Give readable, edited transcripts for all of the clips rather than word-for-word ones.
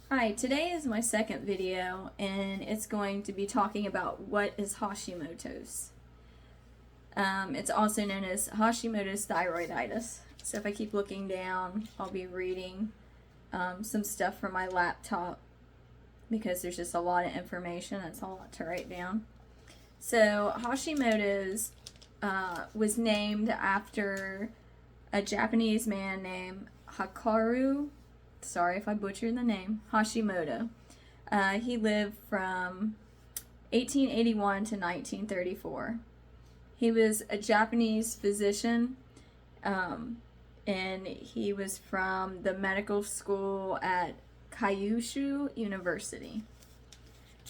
Hi, today is my second video and it's going to be talking about what is Hashimoto's. It's also known as Hashimoto's thyroiditis. So if I keep looking down, I'll be reading some stuff from my laptop because there's just a lot of information. That's a lot to write down. So Hashimoto's was named after a Japanese man named Hikaru, sorry if I butchered the name, Hashimoto. He lived from 1881 to 1934. He was a Japanese physician, and he was from the medical school at Kyushu University.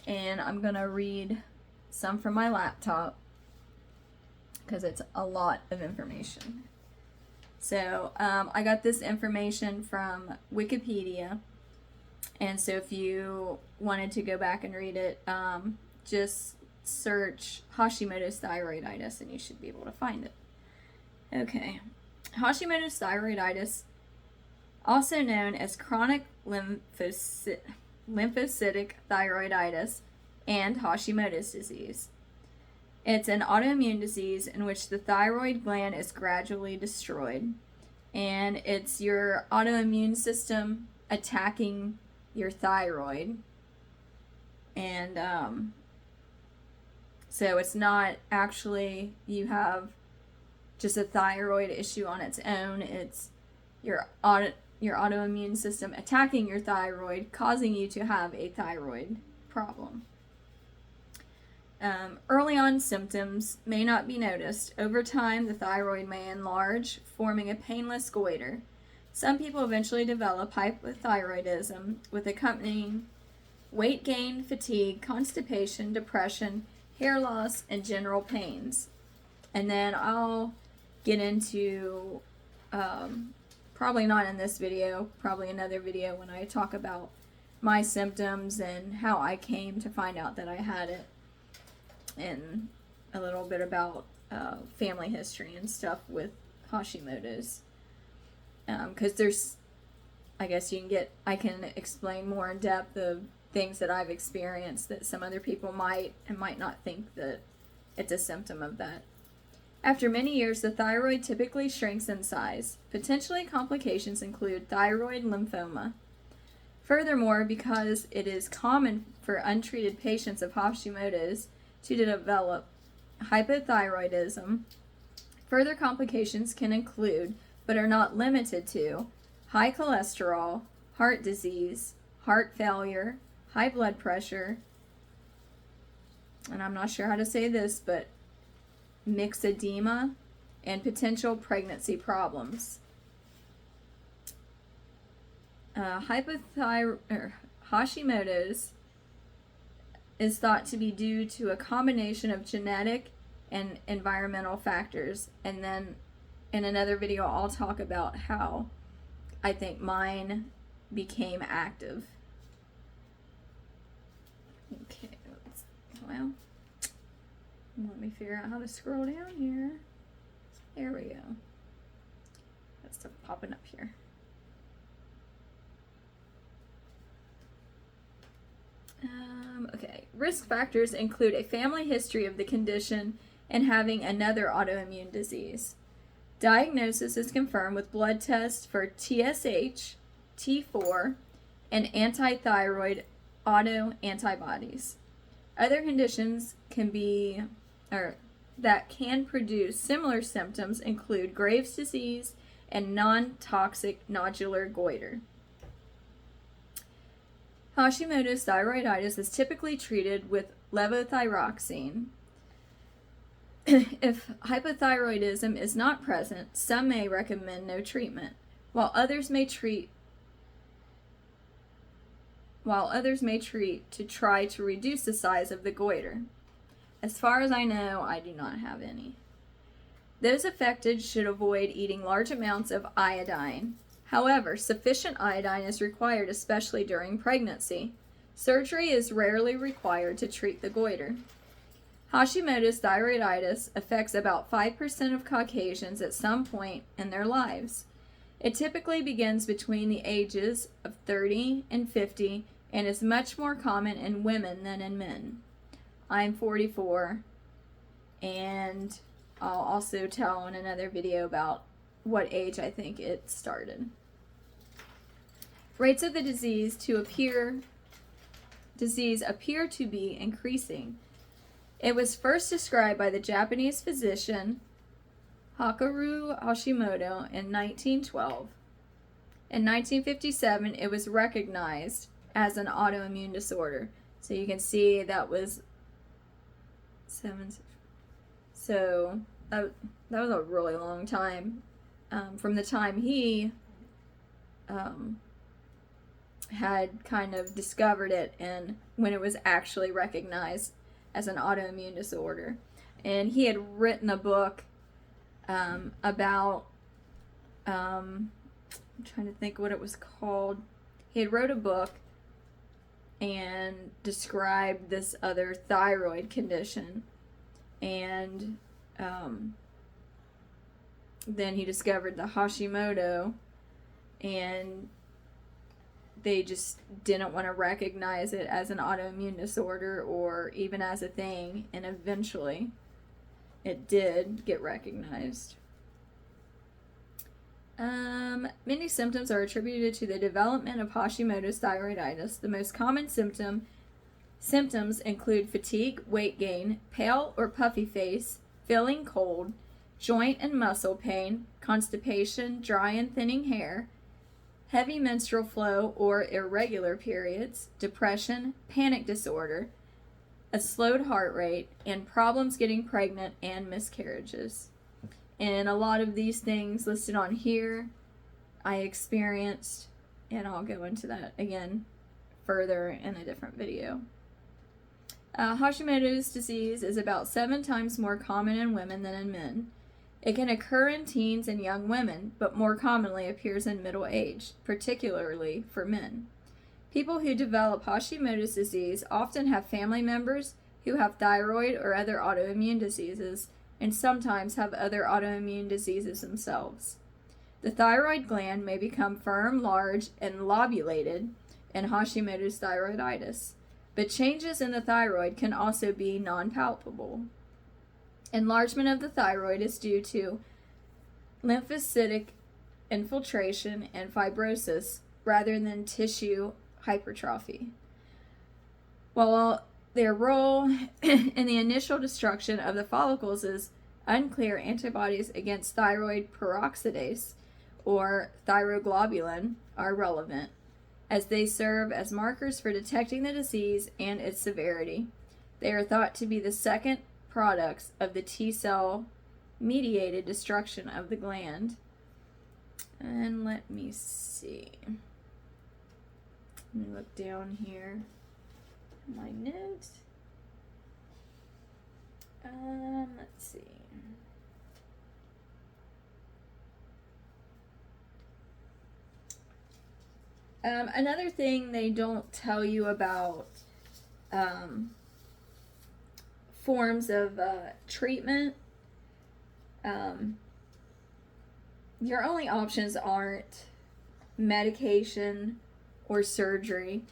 And I'm going to read some from my laptop because it's a lot of information. So I got this information from Wikipedia, and so if you wanted to go back and read it, just search Hashimoto's thyroiditis and you should be able to find it. Okay, Hashimoto's thyroiditis, also known as chronic lymphocytic thyroiditis and Hashimoto's disease. It's an autoimmune disease in which the thyroid gland is gradually destroyed, and it's your autoimmune system attacking your thyroid. And so it's not actually you have just a thyroid issue on its own. It's your autoimmune system attacking your thyroid, causing you to have a thyroid problem. Early on symptoms may not be noticed. Over time, the thyroid may enlarge, forming a painless goiter. Some people eventually develop hypothyroidism with accompanying weight gain, fatigue, constipation, depression, hair loss, and general pains. And then I'll get into, probably not in this video, probably another video when I talk about my symptoms and how I came to find out that I had it. And a little bit about family history and stuff with Hashimoto's. Because there's, I guess I can explain more in depth of things that I've experienced that some other people might not think that it's a symptom of that. After many years, the thyroid typically shrinks in size. Potentially complications include thyroid lymphoma. Furthermore, because it is common for untreated patients of Hashimoto's to develop hypothyroidism, further complications can include, but are not limited to, high cholesterol, heart disease, heart failure, high blood pressure, and I'm not sure how to say this, but myxedema, and potential pregnancy problems. Hashimoto's is thought to be due to a combination of genetic and environmental factors. And then in another video, I'll talk about how I think mine became active. Okay, well, let me figure out how to scroll down here. There we go. That's stuff popping up here. Okay, risk factors include a family history of the condition and having another autoimmune disease. Diagnosis is confirmed with blood tests for TSH, T4, and antithyroid autoantibodies. Other conditions that can produce similar symptoms include Graves' disease and non-toxic nodular goiter. Hashimoto's thyroiditis is typically treated with levothyroxine. If hypothyroidism is not present, some may recommend no treatment, while others may treat to try to reduce the size of the goiter. As far as I know, I do not have any. Those affected should avoid eating large amounts of iodine. However, sufficient iodine is required, especially during pregnancy. Surgery is rarely required to treat the goiter. Hashimoto's thyroiditis affects about 5% of Caucasians at some point in their lives. It typically begins between the ages of 30 and 50 and is much more common in women than in men. I'm 44, and I'll also tell in another video about what age I think it started. Rates of the disease appear to be increasing. It was first described by the Japanese physician Hikaru Hashimoto in 1912. In 1957, it was recognized as an autoimmune disorder. So you can see that was so that was a really long time from the time he had kind of discovered it and when it was actually recognized as an autoimmune disorder. And he had written a book about I'm trying to think what it was called. He had wrote a book and described this other thyroid condition, and then he discovered the Hashimoto, and they just didn't want to recognize it as an autoimmune disorder or even as a thing, and eventually it did get recognized. Many symptoms are attributed to the development of Hashimoto's thyroiditis. The most common symptoms include fatigue, weight gain, pale or puffy face, feeling cold, joint and muscle pain, constipation, dry and thinning hair, heavy menstrual flow or irregular periods, depression, panic disorder, a slowed heart rate, and problems getting pregnant and miscarriages. And a lot of these things listed on here I experienced, and I'll go into that again further in a different video. Hashimoto's disease is about 7 times more common in women than in men. It can occur in teens and young women, but more commonly appears in middle age, particularly for men. People who develop Hashimoto's disease often have family members who have thyroid or other autoimmune diseases, and sometimes have other autoimmune diseases themselves. The thyroid gland may become firm, large, and lobulated in Hashimoto's thyroiditis, but changes in the thyroid can also be non-palpable. Enlargement of the thyroid is due to lymphocytic infiltration and fibrosis rather than tissue hypertrophy. While their role in the initial destruction of the follicles is unclear, antibodies against thyroid peroxidase or thyroglobulin are relevant, as they serve as markers for detecting the disease and its severity. They are thought to be the second products of the T-cell mediated destruction of the gland. And let me see. Let me look down here. My notes. Let's see. Another thing they don't tell you about forms of treatment. Your only options aren't medication or surgery.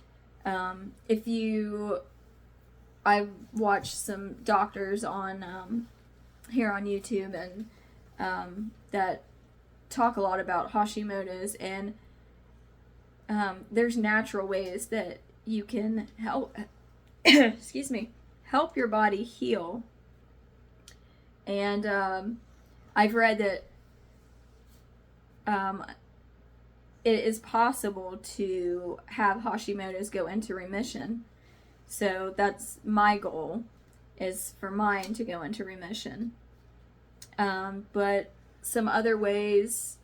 I've watched some doctors on here on YouTube and that talk a lot about Hashimoto's, and there's natural ways that you can help help your body heal. And I've read that it is possible to have Hashimoto's go into remission. So that's my goal, is for mine to go into remission. But some other ways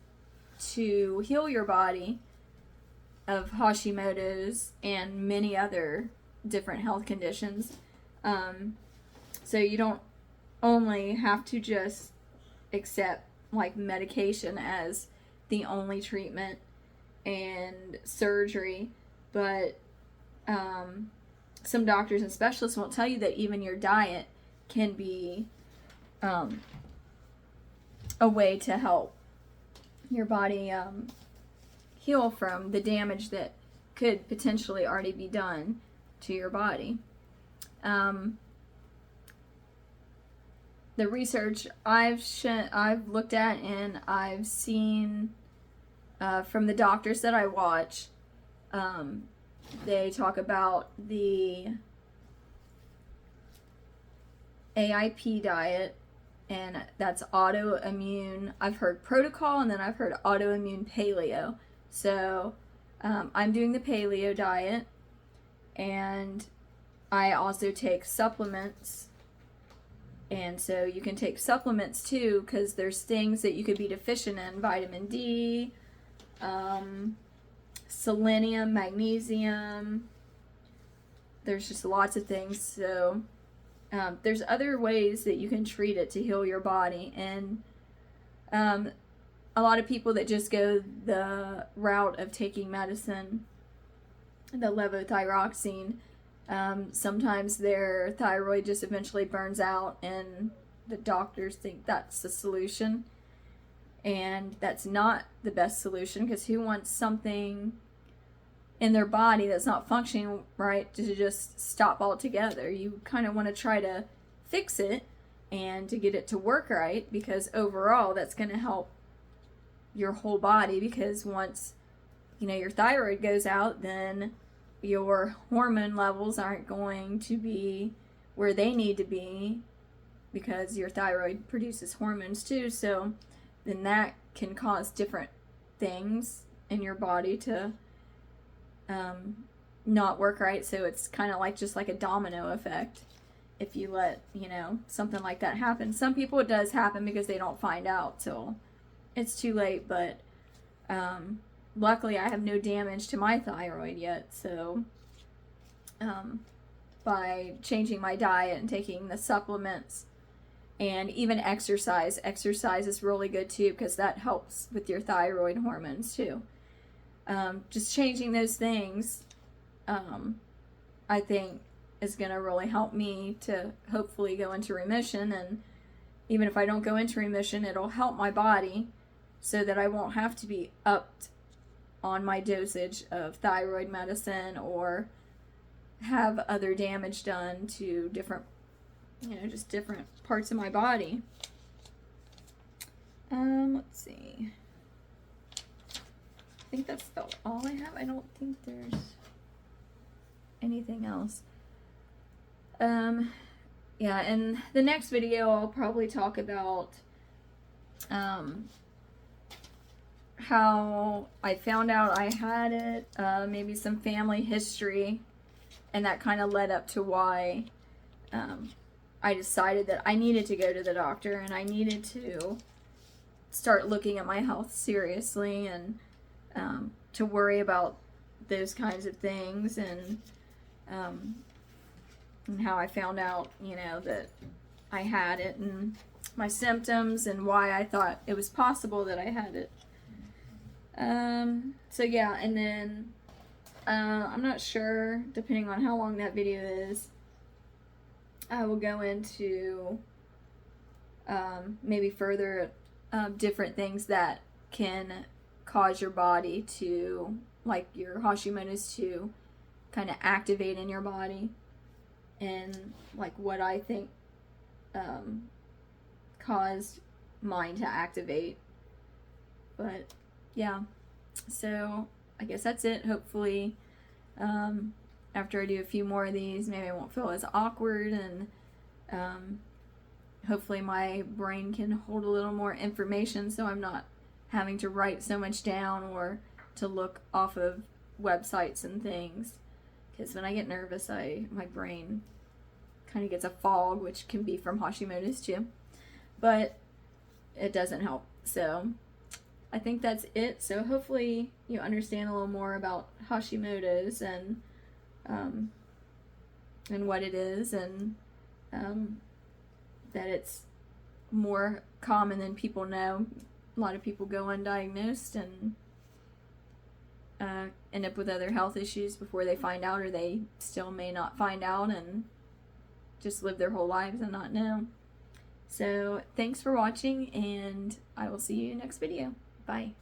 to heal your body of Hashimoto's and many other different health conditions. So you don't only have to just accept like medication as the only treatment and surgery, but some doctors and specialists will tell you that even your diet can be a way to help your body heal from the damage that could potentially already be done to your body. The research I've looked at and I've seen from the doctors that I watch, they talk about the AIP diet, and that's autoimmune. I've heard protocol, and then I've heard autoimmune paleo. So I'm doing the paleo diet, and I also take supplements. And so you can take supplements too, because there's things that you could be deficient in: vitamin D, selenium, magnesium. There's just lots of things. So there's other ways that you can treat it to heal your body. And a lot of people that just go the route of taking medicine, the levothyroxine, sometimes their thyroid just eventually burns out, and the doctors think that's the solution. And that's not the best solution, because who wants something in their body that's not functioning right to just stop altogether? You kind of want to try to fix it and to get it to work right, because overall that's going to help your whole body. Because once your thyroid goes out, then your hormone levels aren't going to be where they need to be, because your thyroid produces hormones too. So then that can cause different things in your body to not work right. So it's kind of like just like a domino effect if you let something like that happen. Some people it does happen because they don't find out till it's too late, but luckily I have no damage to my thyroid yet. So by changing my diet and taking the supplements and even exercise is really good too, because that helps with your thyroid hormones too. Just changing those things, I think is going to really help me to hopefully go into remission. And even if I don't go into remission, it'll help my body so that I won't have to be upped on my dosage of thyroid medicine or have other damage done to different, just different parts of my body. Let's see. I think that's about all I have. I don't think there's anything else. Yeah, in the next video I'll probably talk about how I found out I had it, maybe some family history, and that kind of led up to why I decided that I needed to go to the doctor and I needed to start looking at my health seriously, and to worry about those kinds of things, and how I found out, that I had it, and my symptoms, and why I thought it was possible that I had it. So yeah, and then I'm not sure, depending on how long that video is, I will go into maybe further different things that can cause your body to, like your Hashimoto's, to kind of activate in your body, and like what I think caused mine to activate. But yeah, so I guess that's it. Hopefully after I do a few more of these, maybe I won't feel as awkward, and hopefully my brain can hold a little more information, so I'm not having to write so much down or to look off of websites and things, because when I get nervous, my brain kind of gets a fog, which can be from Hashimoto's too, but it doesn't help. So I think that's it. So hopefully you understand a little more about Hashimoto's and what it is, and that it's more common than people know. A lot of people go undiagnosed and end up with other health issues before they find out, or they still may not find out and just live their whole lives and not know. So thanks for watching, and I will see you next video. Bye.